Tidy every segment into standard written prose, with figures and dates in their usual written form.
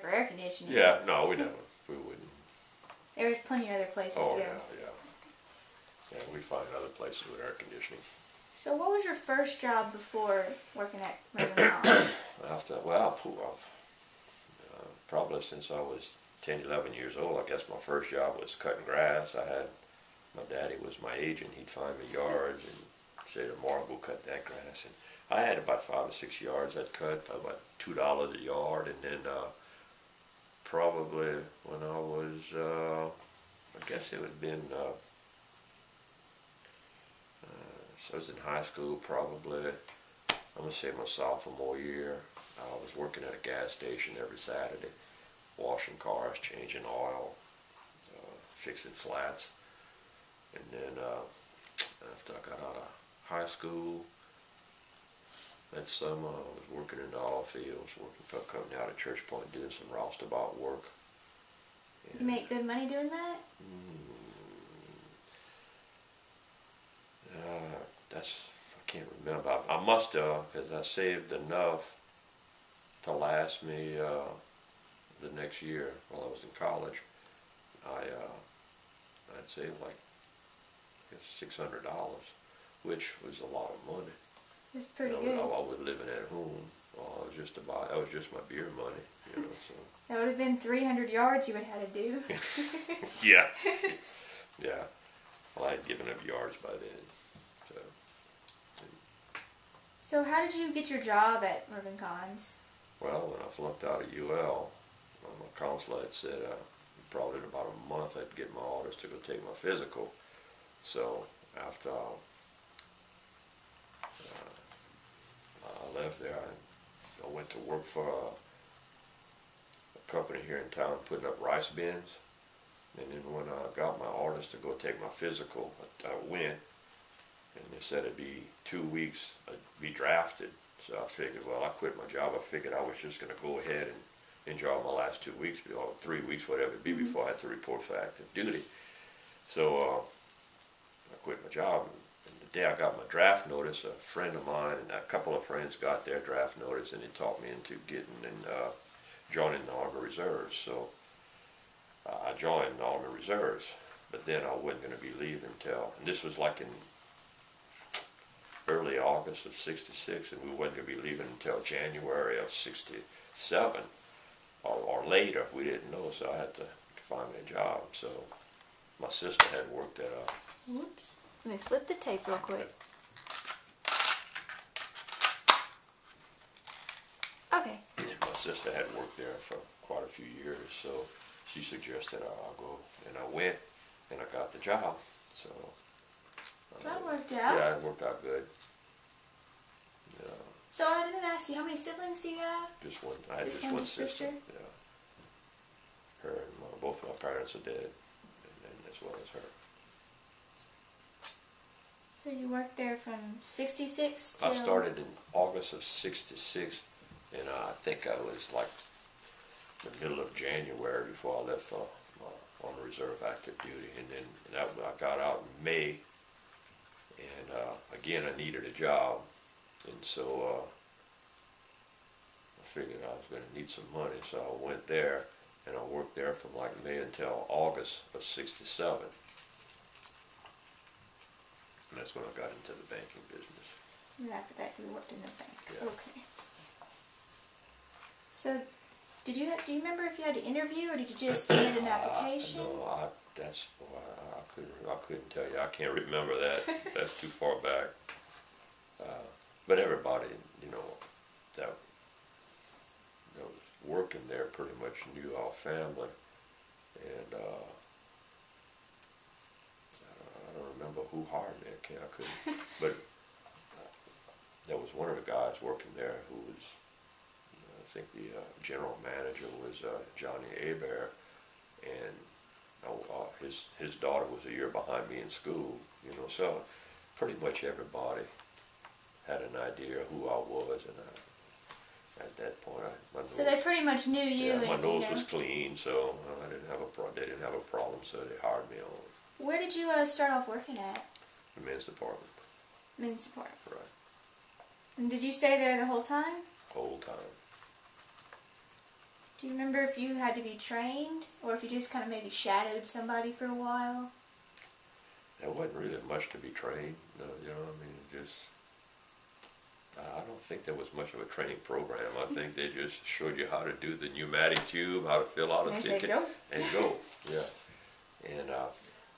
for air conditioning. Yeah, no, we never. We wouldn't. There's plenty of other places Oh, to go. yeah, we find other places with air conditioning. So what was your first job before working at Reverend Collins? Probably since I was 10, 11 years old, I guess my first job was cutting grass. My daddy was my agent. He'd find me yards and say, tomorrow go cut that grass. And I had about 5 or 6 yards I'd cut for about $2 a yard. And then probably when I was, I guess it would have been, so I was in high school probably, I'm going to say my sophomore year. I was working at a gas station every Saturday, washing cars, changing oil, fixing flats. And then after I got out of high school, that summer I was working in the oil fields, working for a company out of Church Point, doing some roustabout work. You make good money doing that? I can't remember. I must have, because I saved enough to last me the next year while I was in college. I'd saved like $600, which was a lot of money. That's pretty good. I was living at home. That was just my beer money, you know. So that would have been 300 yards you would have had to do. Yeah. Yeah. Well, I had given up yards by then. So how did you get your job at Reverend Collins? Well, when I flunked out of UL, my counselor had said probably in about a month I'd get my orders to go take my physical. So after I left there, I went to work for a company here in town putting up rice bins. And then when I got my orders to go take my physical, I went. And they said it'd be 2 weeks, I'd be drafted. So I figured, well, I quit my job. I figured I was just going to go ahead and enjoy my last 2 weeks, or 3 weeks, whatever it be, before I had to report for active duty. So I quit my job. And the day I got my draft notice, a friend of mine and a couple of friends got their draft notice, and they talked me into getting and joining the Army Reserves. So I joined the Army Reserves, but then I wasn't going to be leaving until, and this was like in early August of '66, and we wasn't going to be leaving until January of '67 or later. We didn't know, so I had to find me a job. So my sister had worked at a... Whoops. Let me flip the tape real quick. Okay. My sister had worked there for quite a few years, so she suggested I'll go, and I went, and I got the job. So that worked out. Yeah, it worked out good. Yeah. So I didn't ask you, how many siblings do you have? Just one. I had just one sister. Yeah. Her and both of my parents are dead, and as well as her. So you worked there from '66 till... I started in August of '66, and I think I was like the middle of January before I left for on the reserve active duty, and then I got out in May. And again, I needed a job, and so I figured I was going to need some money, so I went there, and I worked there from like May until August of '67. And that's when I got into the banking business. And after that, you worked in the bank. Yeah. Okay. So, do you remember if you had to interview, or did you just submit an application? No, I couldn't tell you. I can't remember that. That's too far back. But everybody, you know, that was working there pretty much knew our family, and I don't remember who hired me. I couldn't. But there was one of the guys working there who was, I think the general manager was Johnny Hebert, and his daughter was a year behind me in school, you know, so pretty much everybody had an idea who I was, and at that point, my nose, so they pretty much knew you. Yeah, my nose was clean, so I didn't have they didn't have a problem, so they hired me on. Where did you start off working at? The men's department. Men's department. Right. And did you stay there the whole time? Whole time. Do you remember if you had to be trained, or if you just kind of maybe shadowed somebody for a while? There wasn't really much to be trained, you know, I mean, just, I don't think there was much of a training program. I think they just showed you how to do the pneumatic tube, how to fill out a ticket, and go, yeah. And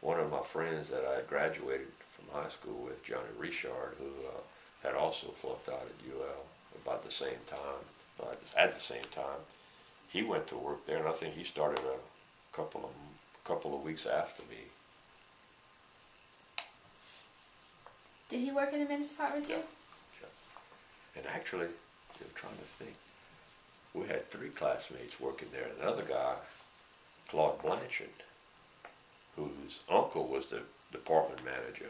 one of my friends that I graduated from high school with, Johnny Richard, who had also flunked out at UL about the same time, at the same time, he went to work there, and I think he started a couple of weeks after me. Did he work in the men's department too? Yeah. And actually, I'm trying to think, we had 3 classmates working there. Another guy, Claude Blanchard, whose uncle was the department manager,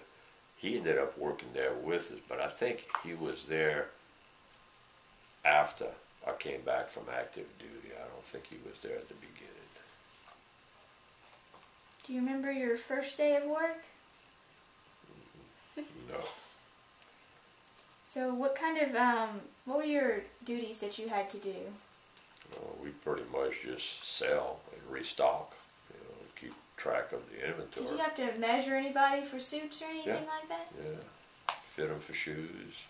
he ended up working there with us, but I think he was there after I came back from active duty. I don't think he was there at the beginning. Do you remember your first day of work? No. So what kind of, what were your duties that you had to do? We pretty much just sell and restock, you know, and keep track of the inventory. Did you have to measure anybody for suits or anything like that? Yeah, fit them for shoes.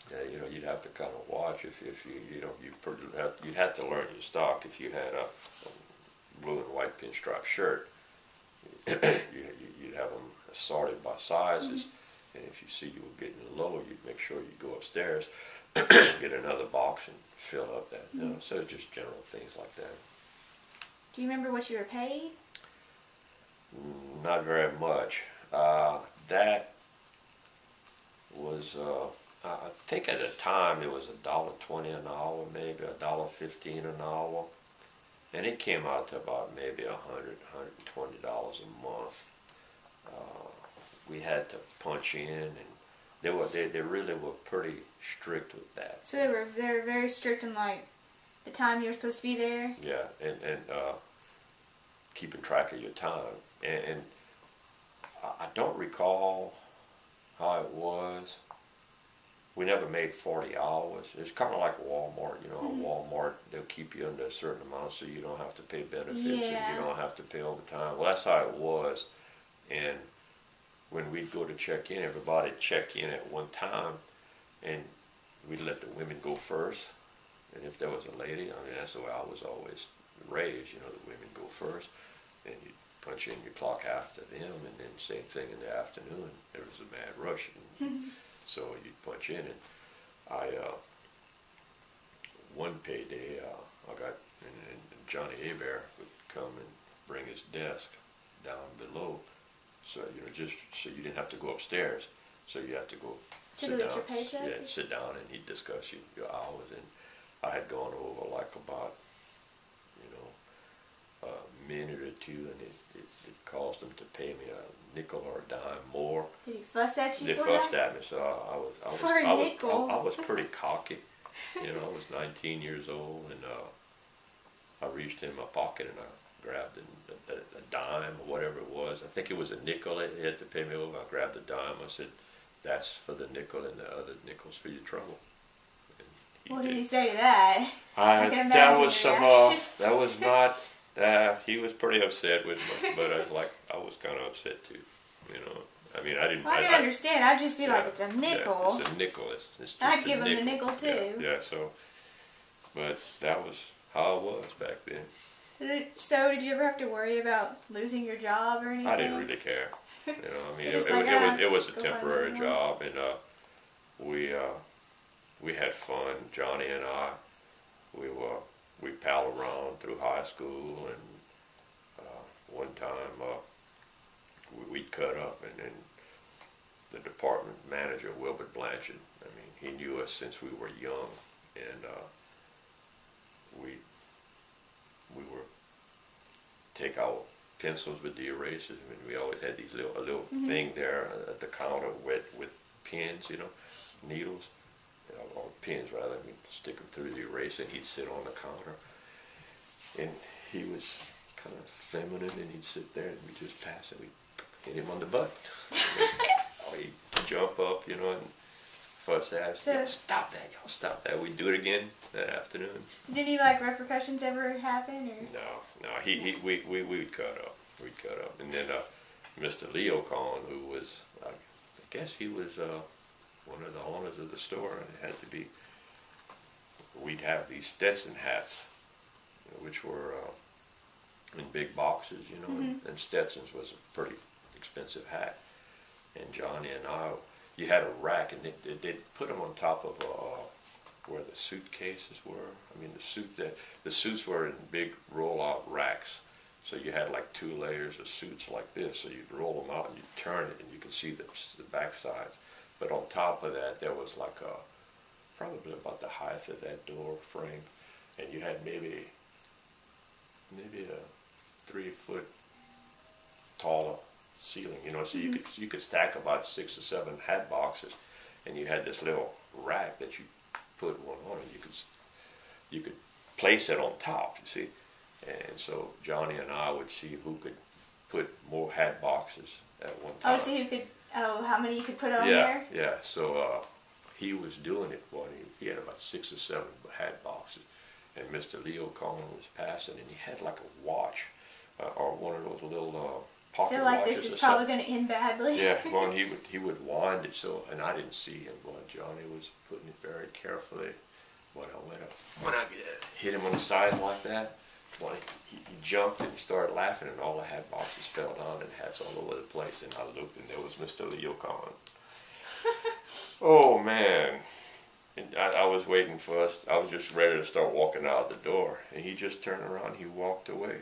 Yeah, you know, you'd have to kind of watch if you know, you'd have to learn your stock. If you had a blue and white pinstripe shirt, you'd have them sorted by sizes, and if you see you were getting low, you'd make sure you go upstairs, get another box and fill up that, you know, so just general things like that. Do you remember what you were paid? Not very much. That was, I think at the time it was $1.20 an hour, maybe $1.15 an hour, and it came out to about maybe $100, $120 a month. We had to punch in, and they really were pretty strict with that. So they were very strict on like the time you were supposed to be there. Yeah, and keeping track of your time, and I don't recall how it was. We never made 40 hours. It's kind of like Walmart, you know. Walmart, they'll keep you under a certain amount so you don't have to pay benefits and you don't have to pay overtime. Well, that's how it was. And when we'd go to check in, everybody checked in at one time, and we'd let the women go first. And if there was a lady, I mean, that's the way I was always raised, you know, the women go first, and you punch in your clock after them, and then same thing in the afternoon. There was a mad rush. So you'd punch in, and one payday, I got, and Johnny Hebert would come and bring his desk down below, so, you know, just so you didn't have to go upstairs, so you had to go sit down. Your paycheck? Yeah, sit down, and he'd discuss your hours, and I had gone over like about, you know, a minute or two, and it caused them to pay me a nickel or a dime more. Did he fuss at you? They for fussed that? at me, so I was pretty cocky. You know, I was 19 years old, and I reached in my pocket and I grabbed a dime or whatever it was. I think it was a nickel they had to pay me over. I grabbed a dime. I said, "That's for the nickel, and the other nickel's for your trouble." What did he say to that? That was some. That was not. He was pretty upset with me, but I was kind of upset too. You know, I mean, I didn't. Well, I can understand. I'd just be like, it's a nickel. Yeah, it's a nickel. It's just I'd give him the nickel too. Yeah. So, but that was how it was back then. So, did you ever have to worry about losing your job or anything? I didn't really care. You know, I mean, it was a temporary job, and we had fun. Johnny and I, we palled around through high school, and one time we'd cut up, and then the department manager, Wilbert Blanchard, I mean, he knew us since we were young, and we would take our pencils with the erasers. I mean, we always had these little thing there at the counter with pins, you know, needles, or pins rather. We stick them through the eraser, and he'd sit on the counter, and he was kind of feminine, and he'd sit there, and we just pass it. We'd hit him on the butt. Or he'd jump up, you know, and fuss at us. Y'all stop that, y'all stop that. We'd do it again that afternoon. Did any like repercussions ever happen? Or? No, we would cut up. We'd cut up. And then Mr. Leo Cohen, who was, I guess he was one of the owners of the store, and it had to be, we'd have these Stetson hats, which were in big boxes, you know, and Stetson's was a pretty expensive hat. And Johnny and I, you had a rack, and they'd put them on top of where the suitcases were. I mean, the suits were in big roll-out racks. So you had like 2 layers of suits like this. So you'd roll them out and you'd turn it, and you could see the back sides. But on top of that, there was like probably about the height of that door frame, and you had maybe a 3-foot taller ceiling, you know, so you could stack about 6 or 7 hat boxes, and you had this little rack that you put one on, and you could place it on top, you see. And so Johnny and I would see who could put more hat boxes at one time. Oh, see who could. Oh, how many you could put on there? Yeah. So he was doing it. He had about 6 or 7 hat boxes, and Mr. Leo Cohen was passing, and he had like a watch or one of those little pocket watches. I feel like this is probably going to end badly. Yeah. Well, and he would wind it so, and I didn't see him. But Johnny was putting it very carefully. When I hit him on the side like that, well, he jumped and started laughing, and all the hat boxes fell down and hats all over the place. And I looked, and there was Mr. Leo Cohen. Oh man! And I was waiting for us. I was just ready to start walking out the door, and he just turned around. He walked away.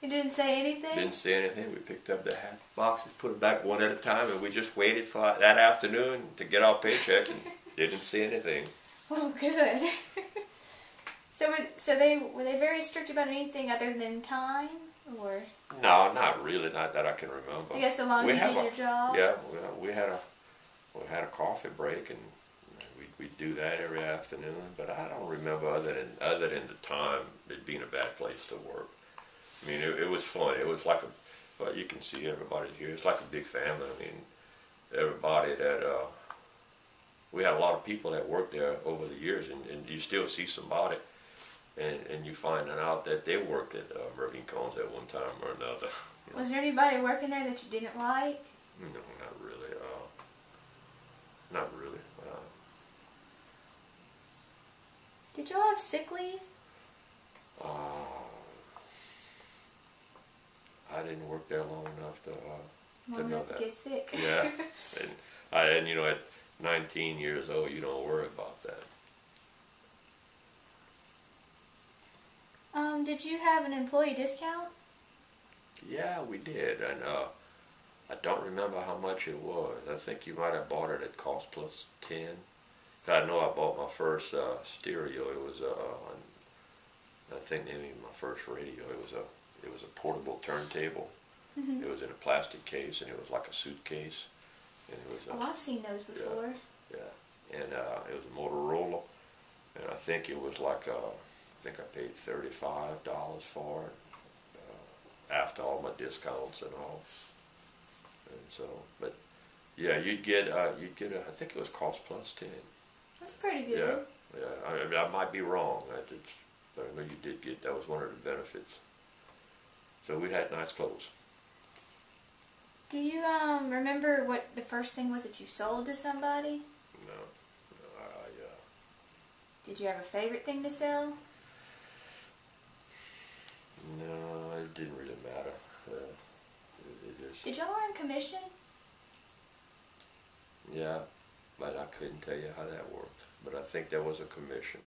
He didn't say anything? Didn't say anything. We picked up the hat boxes, put them back one at a time, and we just waited for that afternoon to get our paycheck, and didn't say anything. Oh, good. So were they very strict about anything other than time, or? No, not really. Not that I can remember. I guess so long as you did your job. Yeah, we had a coffee break, and we'd do that every afternoon. But I don't remember other than the time it being a bad place to work. I mean, it was fun. It was like well, you can see everybody here. It's like a big family. I mean, everybody that we had a lot of people that worked there over the years, and you still see somebody. And you finding out that they worked at Mervyn Combs at one time or another. You know? Was there anybody working there that you didn't like? No, not really. Not really. Did y'all have sick leave? I didn't work there long enough to know that. To get sick. Yeah, and you know, at 19 years old, you don't worry about that. Did you have an employee discount? Yeah, we did, and I don't remember how much it was. I think you might have bought it at cost plus 10. I know I bought my first stereo. It was I think maybe my first radio. It was a portable turntable. It was in a plastic case, and it was like a suitcase. And it was. I've seen those before. Yeah, and it was a Motorola, and I think it was like I think I paid $35 for it after all my discounts and all. And so, but yeah, you'd get I think it was cost plus 10. That's pretty good. Yeah. I mean, I might be wrong. I know you did get, that was one of the benefits. So we had nice clothes. Do you remember what the first thing was that you sold to somebody? No. Did you have a favorite thing to sell? No, it didn't really matter. Did y'all earn commission? Yeah, but I couldn't tell you how that worked. But I think there was a commission.